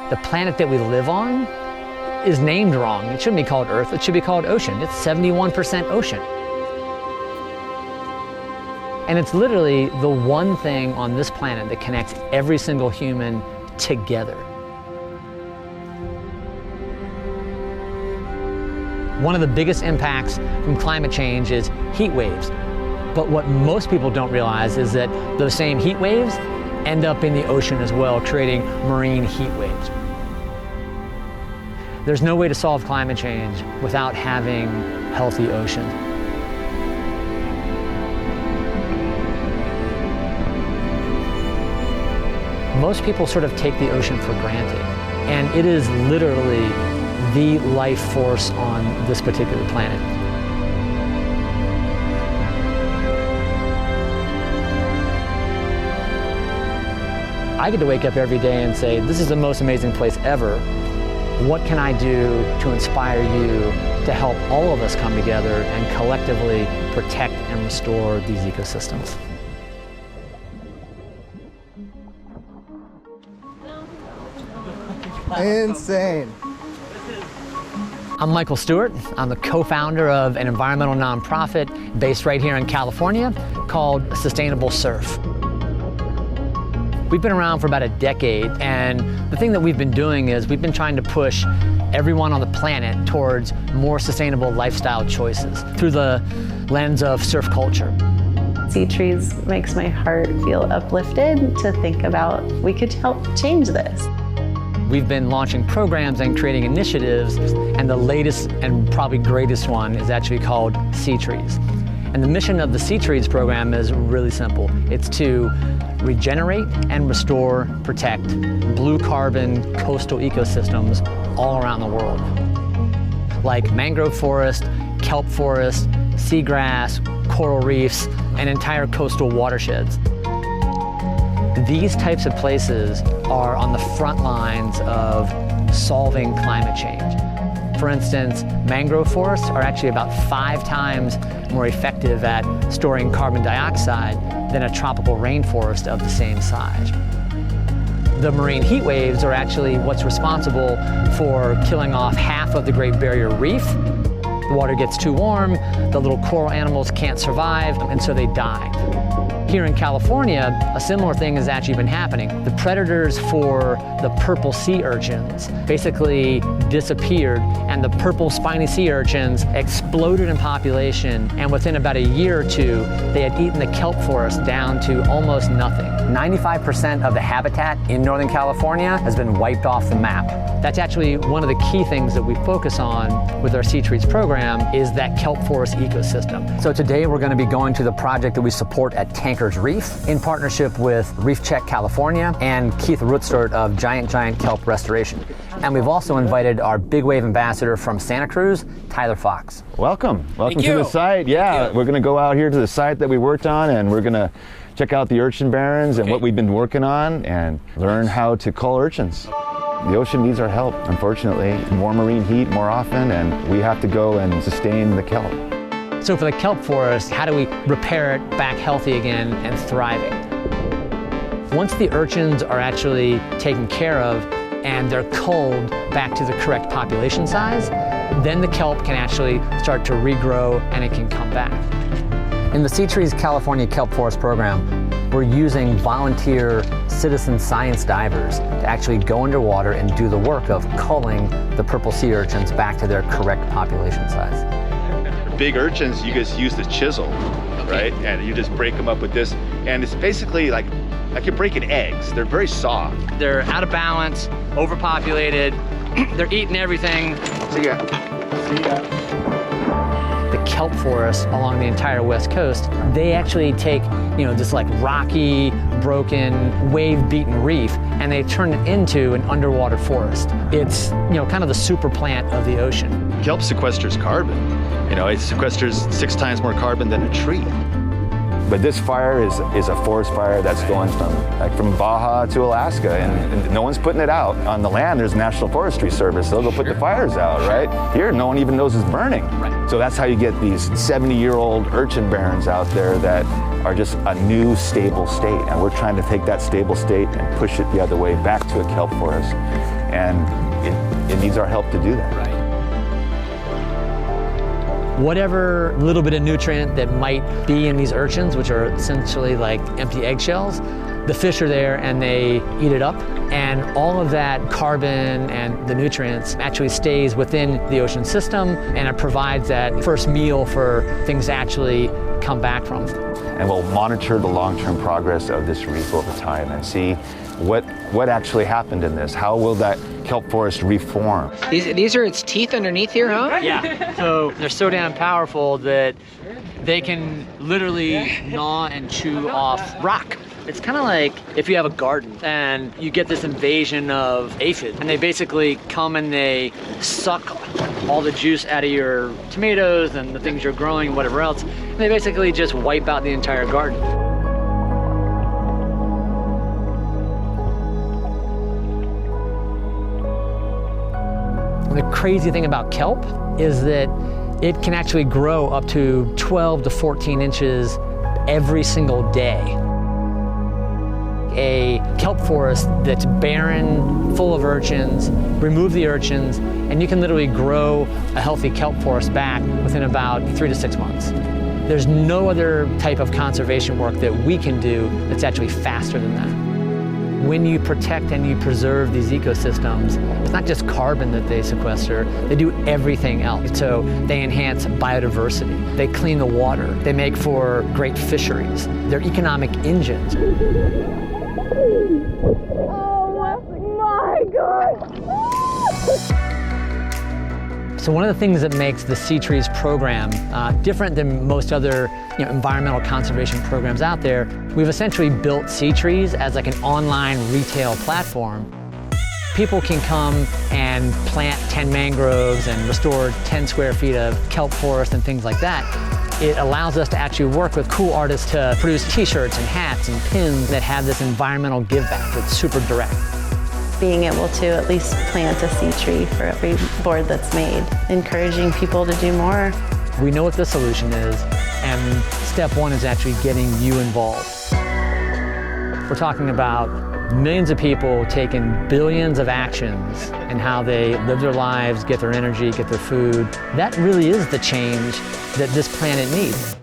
The planet that we live on is named wrong. It shouldn't be called Earth, it should be called ocean. It's 71% ocean. And it's literally the one thing on this planet that connects every single human together. One of the biggest impacts from climate change is heat waves. But what most people don't realize is that those same heat waves end up in the ocean as well, creating marine heat waves. There's no way to solve climate change without having healthy oceans. Most people sort of take the ocean for granted, and it is literally the life force on this particular planet. I get to wake up every day and say, this is the most amazing place ever. What can I do to inspire you to help all of us come together and collectively protect and restore these ecosystems? Insane. I'm Michael Stewart. I'm the co-founder of an environmental nonprofit based right here in California called Sustainable Surf. We've been around for about a decade, and the thing that we've been doing is we've been trying to push everyone on the planet towards more sustainable lifestyle choices through the lens of surf culture. SeaTrees makes my heart feel uplifted to think about we could help change this. We've been launching programs and creating initiatives, and the latest and probably greatest one is actually called SeaTrees. And the mission of the SeaTrees program is really simple. It's to regenerate and restore, protect blue carbon coastal ecosystems all around the world, like mangrove forest, kelp forest, seagrass, coral reefs, and entire coastal watersheds. These types of places are on the front lines of solving climate change. For instance, mangrove forests are actually about 5 times more effective at storing carbon dioxide than a tropical rainforest of the same size. The marine heat waves are actually what's responsible for killing off half of the Great Barrier Reef. The water gets too warm, the little coral animals can't survive, and so they die. Here in California, a similar thing has actually been happening. The predators for the purple sea urchins basically disappeared, and the purple spiny sea urchins exploded in population, and within about a year or two, they had eaten the kelp forest down to almost nothing. 95% of the habitat in Northern California has been wiped off the map. That's actually one of the key things that we focus on with our SeaTrees program is that kelp forest ecosystem. So today we're going to be going to the project that we support at Tankers Reef in partnership with Reef Check California and Keith Rootstort of Giant Kelp Restoration. And we've also invited our big wave ambassador from Santa Cruz, Tyler Fox. Welcome to the site. Yeah, we're going to go out here to the site that we worked on, and we're going to check out the urchin barrens and what we've been working on and learn how to cull urchins. The ocean needs our help, unfortunately. More marine heat more often, and we have to go and sustain the kelp. So for the kelp forest, how do we repair it back healthy again and thriving? Once the urchins are actually taken care of and they're culled back to the correct population size, then the kelp can actually start to regrow and it can come back. In the SeaTrees California Kelp Forest Program, we're using volunteer citizen science divers to actually go underwater and do the work of culling the purple sea urchins back to their correct population size. Big urchins, you just use the chisel, right? And you just break them up with this, and it's basically like you're breaking eggs. They're very soft. They're out of balance, overpopulated, they're eating everything. See ya. The kelp forests along the entire West Coast, they actually take, this like rocky, broken, wave-beaten reef, and they turn it into an underwater forest. It's, kind of the super plant of the ocean. Kelp sequesters carbon. It sequesters 6 times more carbon than a tree. But this fire is a forest fire that's going from Baja to Alaska, and no one's putting it out. On the land, there's National Forestry Service. They'll go put the fires out, right? Here, no one even knows it's burning. Right. So that's how you get these 70-year-old urchin barrens out there that are just a new stable state. And we're trying to take that stable state and push it the other way back to a kelp forest. and it needs our help to do that. Right. Whatever little bit of nutrient that might be in these urchins, which are essentially like empty eggshells, the fish are there and they eat it up, and all of that carbon and the nutrients actually stays within the ocean system, and it provides that first meal for things to actually come back from. And we'll monitor the long-term progress of this reef over time and see what actually happened in this. How will that kelp forest reform? These are its teeth underneath here, huh? Yeah, so they're so damn powerful that they can literally gnaw and chew off rock. It's kind of like if you have a garden and you get this invasion of aphids, and they basically come and they suck all the juice out of your tomatoes and the things you're growing, whatever else, and they basically just wipe out the entire garden. The crazy thing about kelp is that it can actually grow up to 12 to 14 inches every single day. A kelp forest that's barren, full of urchins, remove the urchins, and you can literally grow a healthy kelp forest back within about 3 to 6 months. There's no other type of conservation work that we can do that's actually faster than that. When you protect and you preserve these ecosystems, it's not just carbon that they sequester, they do everything else. So they enhance biodiversity, they clean the water, they make for great fisheries, they're economic engines. Oh my God! So one of the things that makes the SeaTrees program different than most other environmental conservation programs out there, we've essentially built SeaTrees as like an online retail platform. People can come and plant 10 mangroves and restore 10 square feet of kelp forest and things like that. It allows us to actually work with cool artists to produce t-shirts and hats and pins that have this environmental give back that's super direct. Being able to at least plant a sea tree for every board that's made, encouraging people to do more. We know what the solution is, and step one is actually getting you involved. We're talking about millions of people taking billions of actions in how they live their lives, get their energy, get their food. That really is the change that this planet needs.